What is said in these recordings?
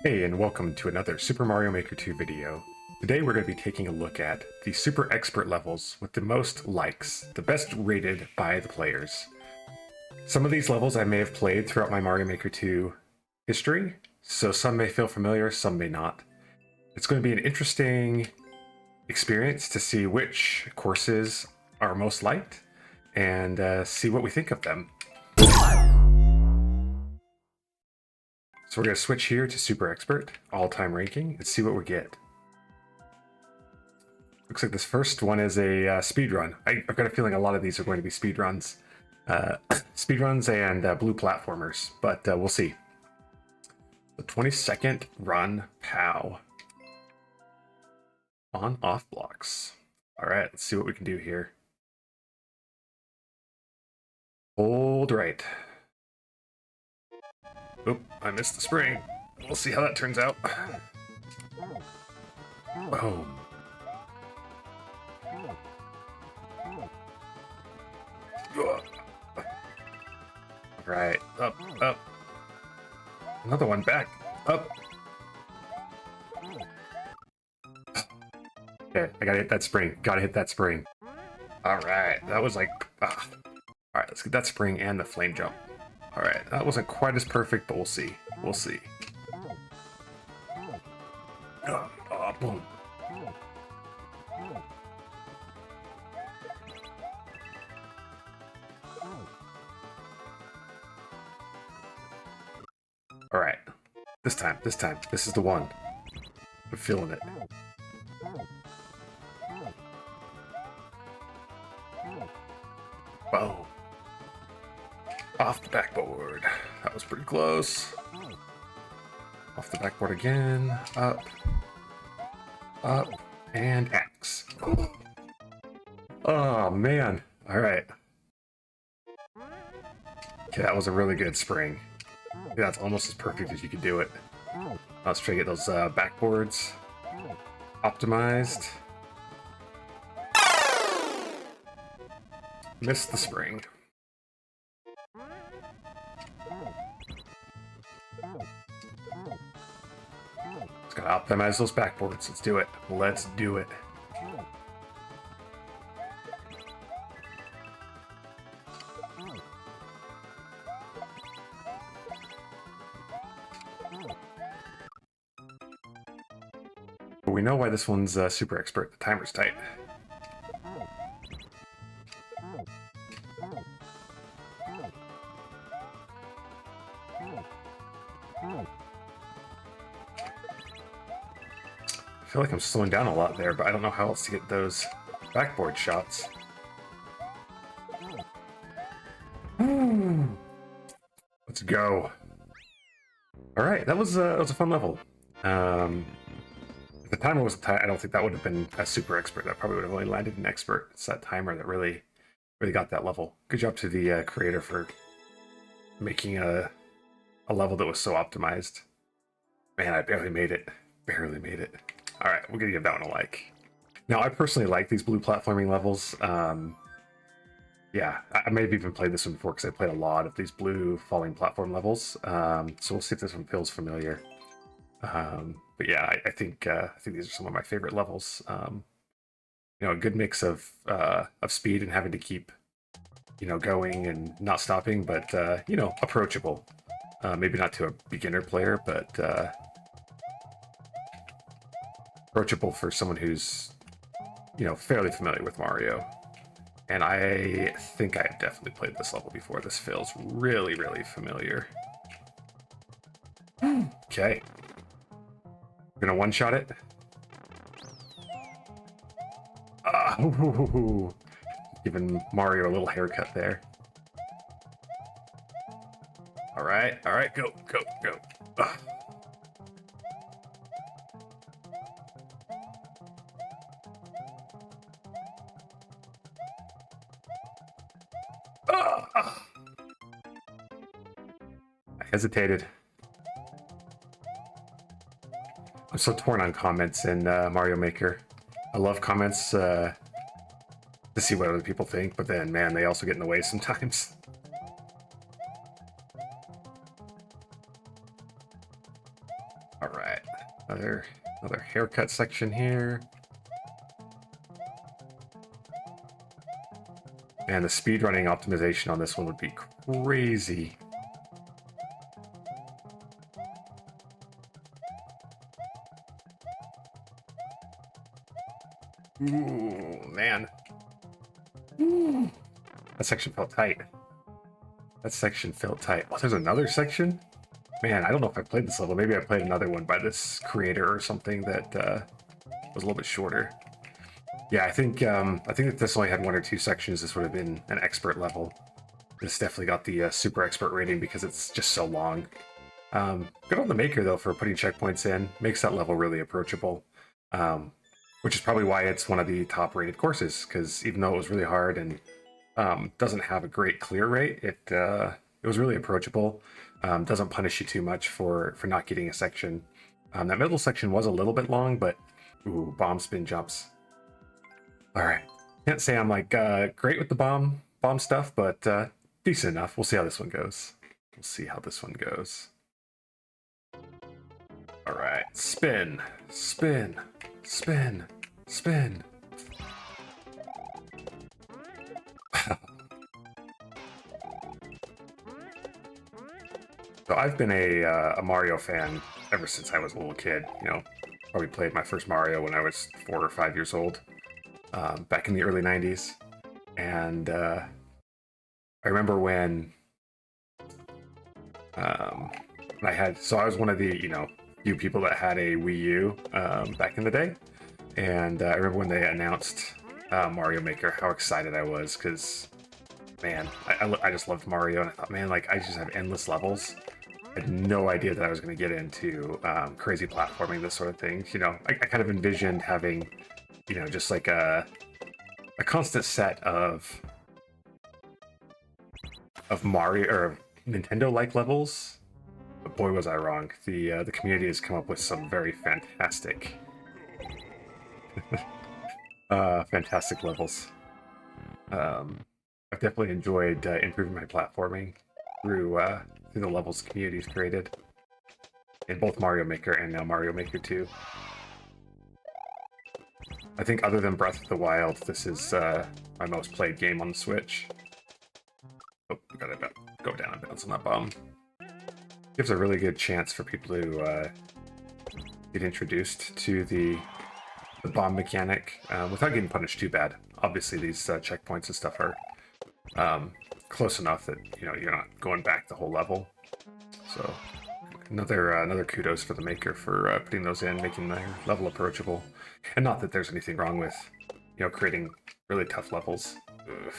Hey, and welcome to another Super Mario Maker 2 video. Today we're going to be taking a look at the Super Expert levels with the most likes, the best rated by the players. Some of these levels I may have played throughout my Mario Maker 2 history, so some may feel familiar, some may not. It's going to be an interesting experience to see which courses are most liked and see what we think of them. So we're going to switch here to Super Expert, all-time ranking, and see what we get. Looks like this first one is a speed run. I've got a feeling a lot of these are going to be speed runs. Speed runs and blue platformers, but we'll see. The 22nd run, POW. On off blocks. All right, let's see what we can do here. Hold right. Oop, I missed the spring. We'll see how that turns out. Boom. Right, up, up. Another one back, up. Okay, I gotta hit that spring. Gotta hit that spring. All right, that was like, all right, let's get that spring and the flame jump. All right, that wasn't quite as perfect, but we'll see. We'll see. Oh, boom. All right, this time, this is the one. I'm feeling it. Boom. Off the backboard. That was pretty close. Off the backboard again. Up. Up. And X. Oh, man. All right. Okay, that was a really good spring. Yeah, that's almost as perfect as you could do it. Let's try to get those backboards optimized. Missed the spring. Just gotta optimize those backboards. Let's do it. Let's do it. But we know why this one's super expert. The timer's tight. I feel like I'm slowing down a lot there, but I don't know how else to get those backboard shots. Let's go. All right, that was a fun level. If the timer was tight, I don't think that would have been a super expert. That probably would have only landed an expert. It's that timer that really got that level. Good job to the creator for making a level that was so optimized. Man, I barely made it. Barely made it. All right, we're gonna give that one a like. Now, I personally like these blue platforming levels. Yeah, I may have even played this one before because I played a lot of these blue falling platform levels. So we'll see if this one feels familiar. But yeah, I think these are some of my favorite levels. You know, a good mix of speed and having to keep, you know, going and not stopping, but you know, approachable. Maybe not to a beginner player, but approachable for someone who's, you know, fairly familiar with Mario. And I think I have definitely played this level before. This feels really, really familiar. Okay. We're gonna one-shot it. Giving Mario a little haircut there. All right, go, go, go. I hesitated. I'm so torn on comments in Mario Maker. I love comments to see what other people think, but then, man, they also get in the way sometimes. All right, another haircut section here. And the speedrunning optimization on this one would be crazy. Ooh, man. Ooh. That section felt tight. That section felt tight. Oh, there's another section? Man, I don't know if I played this level. Maybe I played another one by this creator or something that was a little bit shorter. Yeah, I think if this only had 1 or 2 sections, this would have been an expert level. This definitely got the super expert rating because it's just so long. Good on the maker though for putting checkpoints in. Makes that level really approachable, which is probably why it's one of the top rated courses. Because even though it was really hard and doesn't have a great clear rate, it was really approachable. Doesn't punish you too much for not getting a section. That middle section was a little bit long, but ooh, bomb spin jumps. All right, can't say I'm like great with the bomb stuff, but decent enough. We'll see how this one goes. We'll see how this one goes. All right, spin, spin, spin, spin. So I've been a Mario fan ever since I was a little kid. You know, probably played my first Mario when I was 4 or 5 years old, back in the early '90s. And I remember when I had, so I was one of the few people that had a Wii U back in the day, and I remember when they announced Mario Maker, how excited I was because man, I just loved Mario, and I thought, man, like I just have endless levels. I had no idea that I was going to get into crazy platforming, this sort of thing. You know, I kind of envisioned having, just like a constant set of Mario or Nintendo-like levels. But boy, was I wrong. The community has come up with some very fantastic, fantastic levels. I've definitely enjoyed improving my platforming through the levels the community's created in both Mario Maker and now Mario Maker 2. I think other than Breath of the Wild, this is my most played game on the Switch. Oh, we gotta go down and bounce on that bomb. Gives a really good chance for people to get introduced to the bomb mechanic without getting punished too bad. Obviously, these checkpoints and stuff are close enough that you're not going back the whole level. So another kudos for the maker for putting those in, making their level approachable. And not that there's anything wrong with creating really tough levels. Ugh.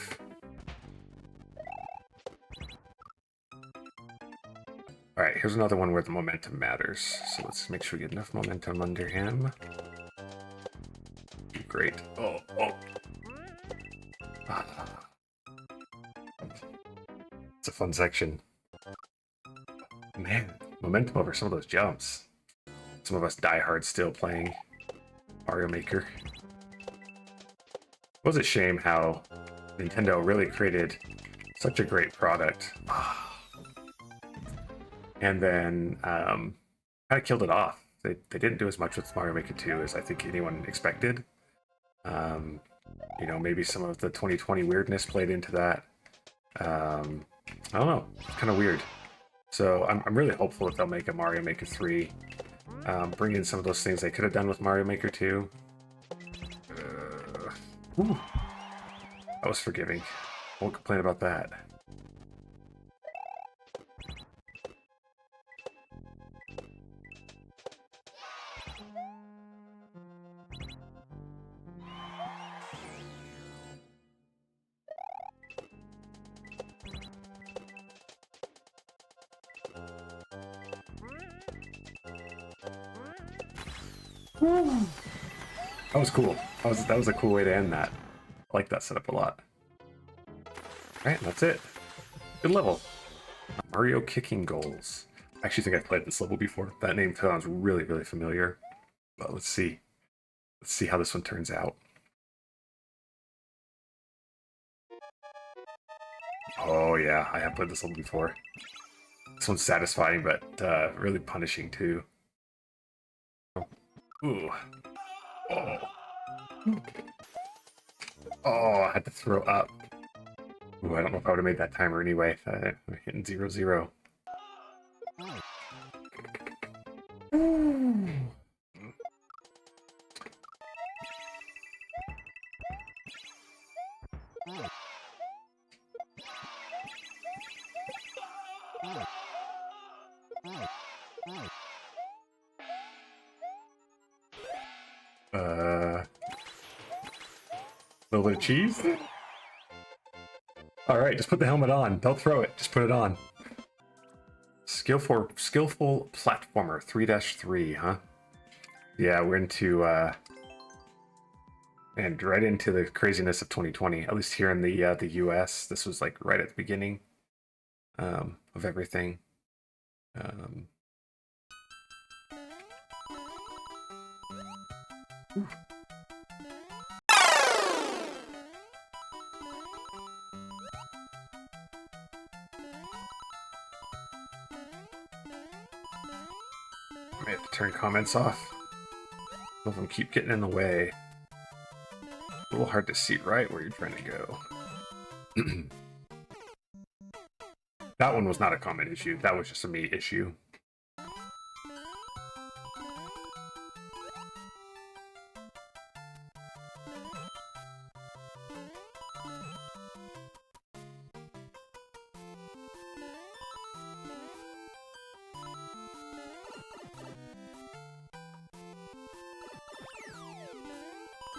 All right, here's another one where the momentum matters. So let's make sure we get enough momentum under him. Great. Oh. Ah. It's a fun section. Man, momentum over some of those jumps. Some of us diehards still playing Mario Maker. It was a shame how Nintendo really created such a great product. And then kind of killed it off. They didn't do as much with Mario Maker 2 as I think anyone expected. Maybe some of the 2020 weirdness played into that. I don't know. It's kind of weird. So I'm really hopeful that they'll make a Mario Maker 3. Bring in some of those things they could have done with Mario Maker 2. That was forgiving. Won't complain about that. That was cool. That was a cool way to end that. I like that setup a lot. Alright, that's it. Good level. Mario Kicking Goals. I actually think I've played this level before. That name sounds really, really familiar. But let's see. Let's see how this one turns out. Oh yeah, I have played this level before. This one's satisfying, but really punishing too. Ooh. Oh. Oh, I had to throw up. Ooh, I don't know if I would have made that timer anyway. I'm hitting 0-0. A little bit of cheese? Alright, just put the helmet on. Don't throw it. Just put it on. Skillful platformer 3-3, huh? Yeah, we're into and right into the craziness of 2020. At least here in the US, this was like right at the beginning of everything. I have to turn comments off. Some of them keep getting in the way. A little hard to see right where you're trying to go. That one was not a comment issue. That was just a me issue.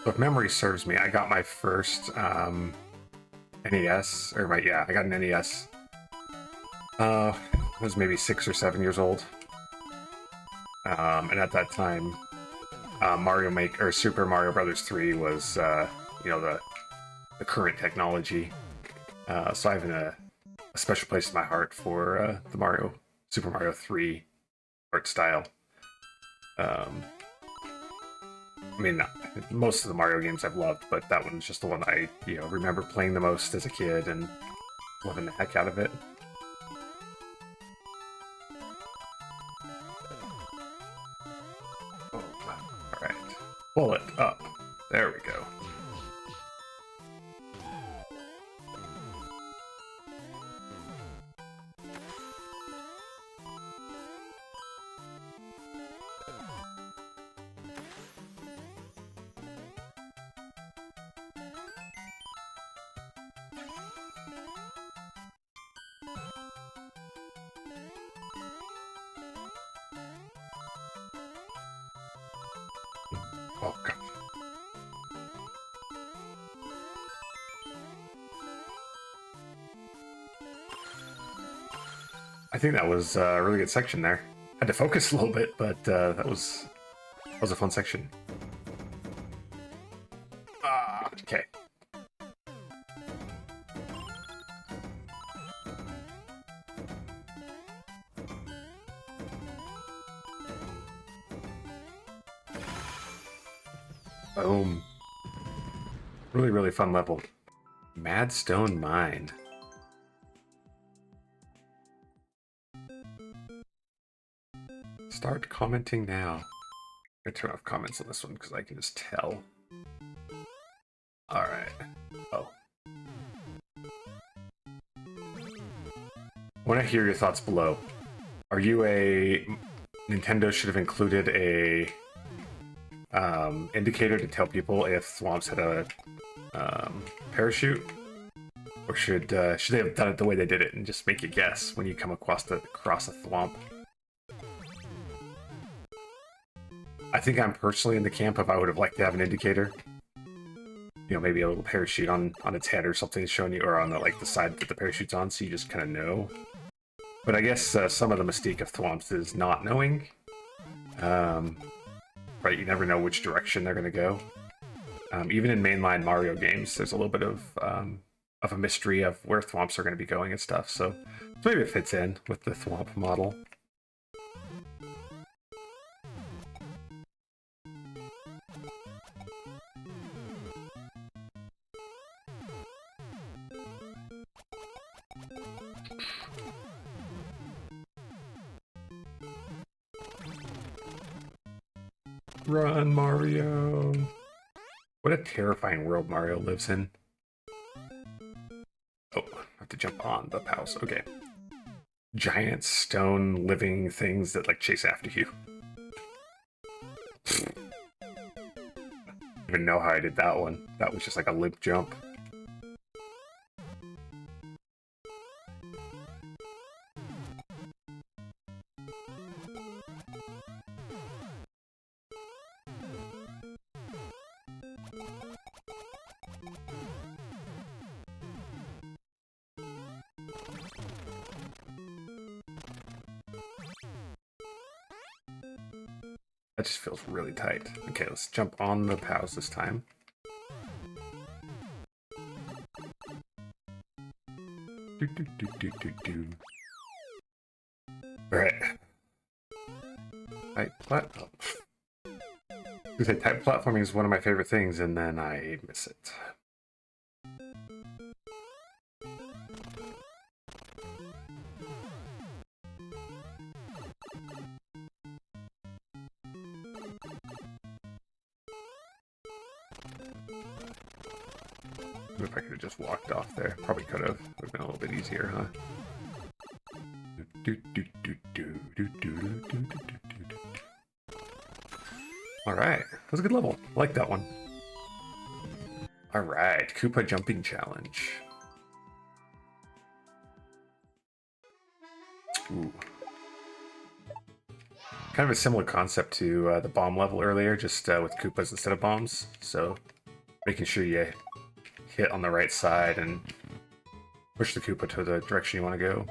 So if memory serves me, I got my first NES, or I got an NES. I was maybe 6 or 7 years old. And at that time, Super Mario Brothers 3 was, the current technology. So I have a special place in my heart for the Super Mario 3 art style. I mean, most of the Mario games I've loved, but that one's just the one I, remember playing the most as a kid and loving the heck out of it. Oh, all right. Bullet up. There we go. Oh, God. I think that was a really good section there. Had to focus a little bit, but that was a fun section. Okay. Boom. Really, really fun level. Madstone Mine. Start commenting now. I'm gonna turn off comments on this one because I can just tell. Alright. Oh. I want to hear your thoughts below. Are you Nintendo should have included a indicator to tell people if Thwomps had a parachute? Or should they have done it the way they did it and just make you guess when you come across a Thwomp? I think I'm personally in the camp of I would have liked to have an indicator. Maybe a little parachute on its head or something showing you, or on the side that the parachute's on, so you just kind of know. But I guess some of the mystique of Thwomps is not knowing. Right, you never know which direction they're going to go. Even in mainline Mario games, there's a little bit of a mystery of where Thwomps are going to be going and stuff. So maybe it fits in with the Thwomp model. Run, Mario! What a terrifying world Mario lives in. Oh, I have to jump on the house. Okay. Giant stone living things that like chase after you. I don't even know how I did that one. That was just like a limp jump. That just feels really tight. Okay, let's jump on the pals this time. Alright. Type platforming is one of my favorite things, and then I miss it. If I could have just walked off there. Probably could have. Would have been a little bit easier, huh? Alright. That was a good level. I like that one. Alright. Koopa Jumping Challenge. Ooh. Kind of a similar concept to the bomb level earlier, just with Koopas instead of bombs. So, making sure you hit on the right side and push the Koopa to the direction you want to go.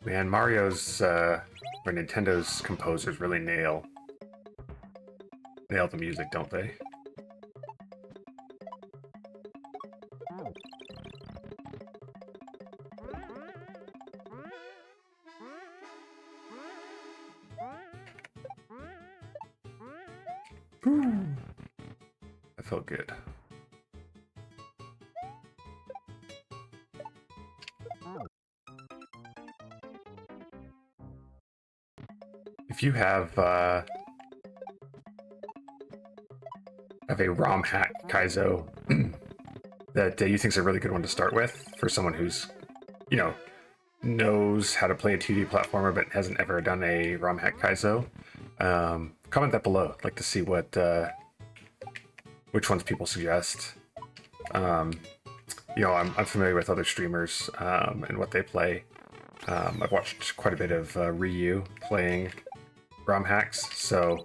Man, Mario's, or Nintendo's composers really nail the music, don't they? That felt good. If you have a ROM hack Kaizo that you think is a really good one to start with for someone who's, you know, knows how to play a 2D platformer but hasn't ever done a ROM hack Kaizo, comment that below. I'd like to see what which ones people suggest. You know, I'm familiar with other streamers and what they play. I've watched quite a bit of Ryu playing ROM hacks, so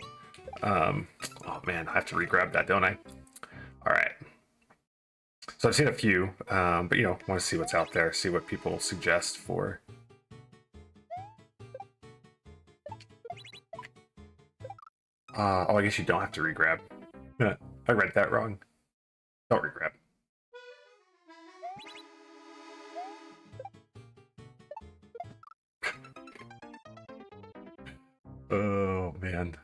oh man, I have to re-grab that, don't I? All right. So I've seen a few, but you know, want to see what's out there, see what people suggest for. Oh, I guess you don't have to re-grab. I read that wrong. Don't re-grab. Oh man.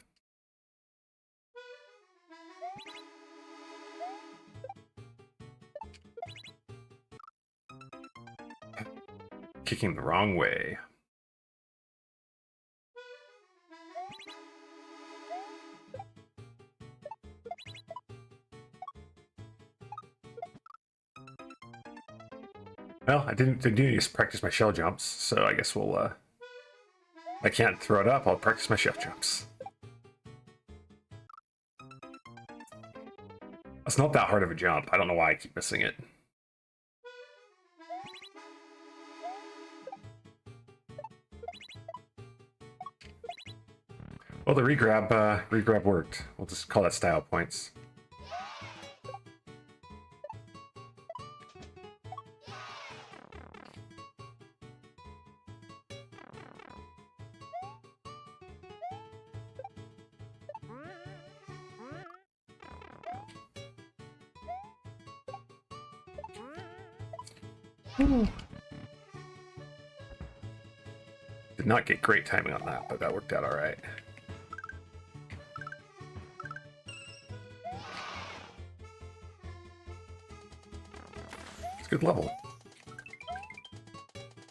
Kicking the wrong way. Well, I didn't need to practice my shell jumps, so I guess we'll, I can't throw it up, I'll practice my shell jumps. It's not that hard of a jump, I don't know why I keep missing it. Well, the re-grab worked. We'll just call that style points. Ooh. Did not get great timing on that, but that worked out all right. Good level.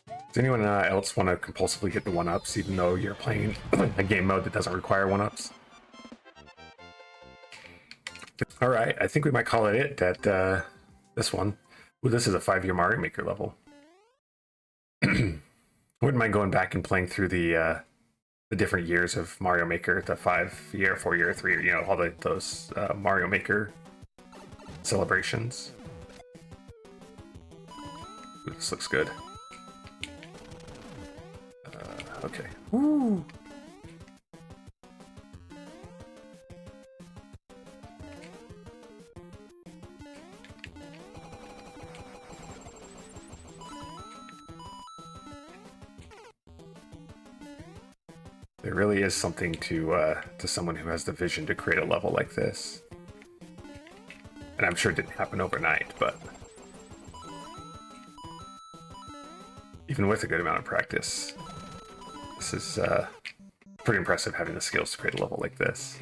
Does anyone else want to compulsively hit the 1-ups, even though you're playing a game mode that doesn't require 1-ups? All right, I think we might call it at this one. Ooh, this is a 5-year Mario Maker level. Wouldn't mind going back and playing through the different years of Mario Maker, the 5-year, 4-year, 3-year, you know, all those Mario Maker celebrations. Ooh, this looks good. Okay. Woo! There really is something to someone who has the vision to create a level like this. And I'm sure it didn't happen overnight, but even with a good amount of practice, this is pretty impressive having the skills to create a level like this.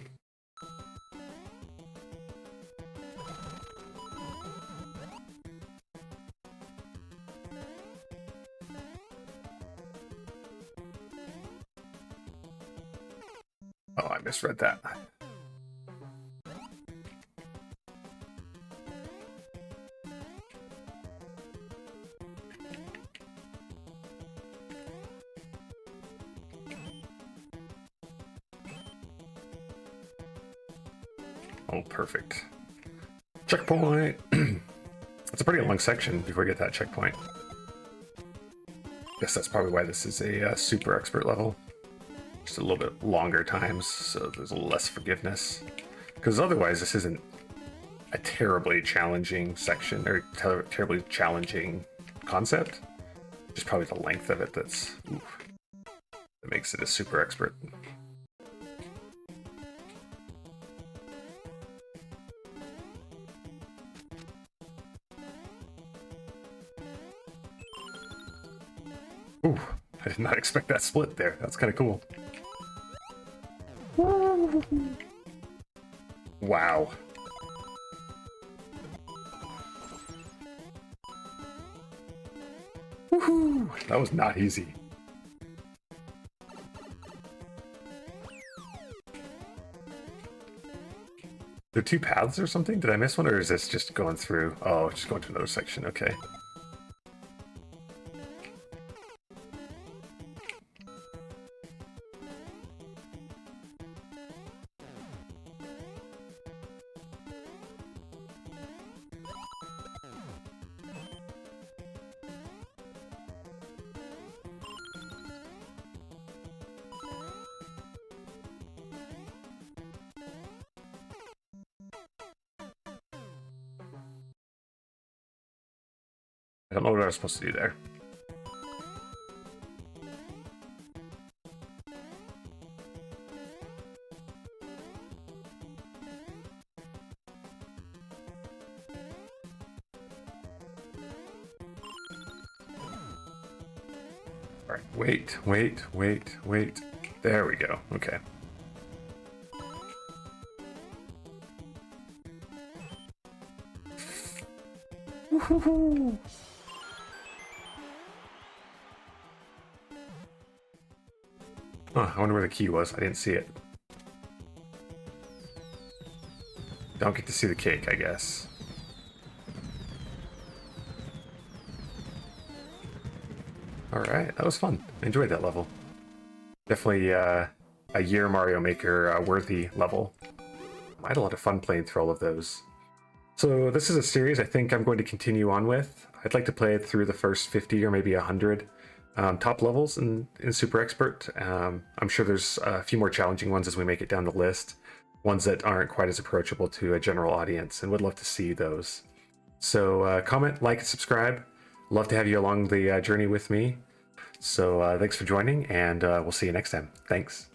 Oh, I misread that. Oh, perfect. Checkpoint! It's a pretty long section before we get that checkpoint. Guess that's probably why this is a super expert level. Just a little bit longer times, so there's a little less forgiveness. Because otherwise, this isn't a terribly challenging section, or terribly challenging concept. Just probably the length of it that makes it a super expert. Ooh, I did not expect that split there. That's kind of cool. Wow. Woohoo! That was not easy. There are 2 paths or something? Did I miss one, or is this just going through? Oh, just going to another section. Okay. I don't know what I was supposed to do there. All right, wait. There we go. Okay. Woohoo! Huh, I wonder where the key was. I didn't see it. Don't get to see the cake, I guess. Alright, that was fun. I enjoyed that level. Definitely a year Mario Maker worthy level. I had a lot of fun playing through all of those. So this is a series I think I'm going to continue on with. I'd like to play it through the first 50 or maybe 100 top levels in Super Expert. I'm sure there's a few more challenging ones as we make it down the list. Ones that aren't quite as approachable to a general audience, and would love to see those. So comment, like, and subscribe. Love to have you along the journey with me. So thanks for joining, and we'll see you next time. Thanks.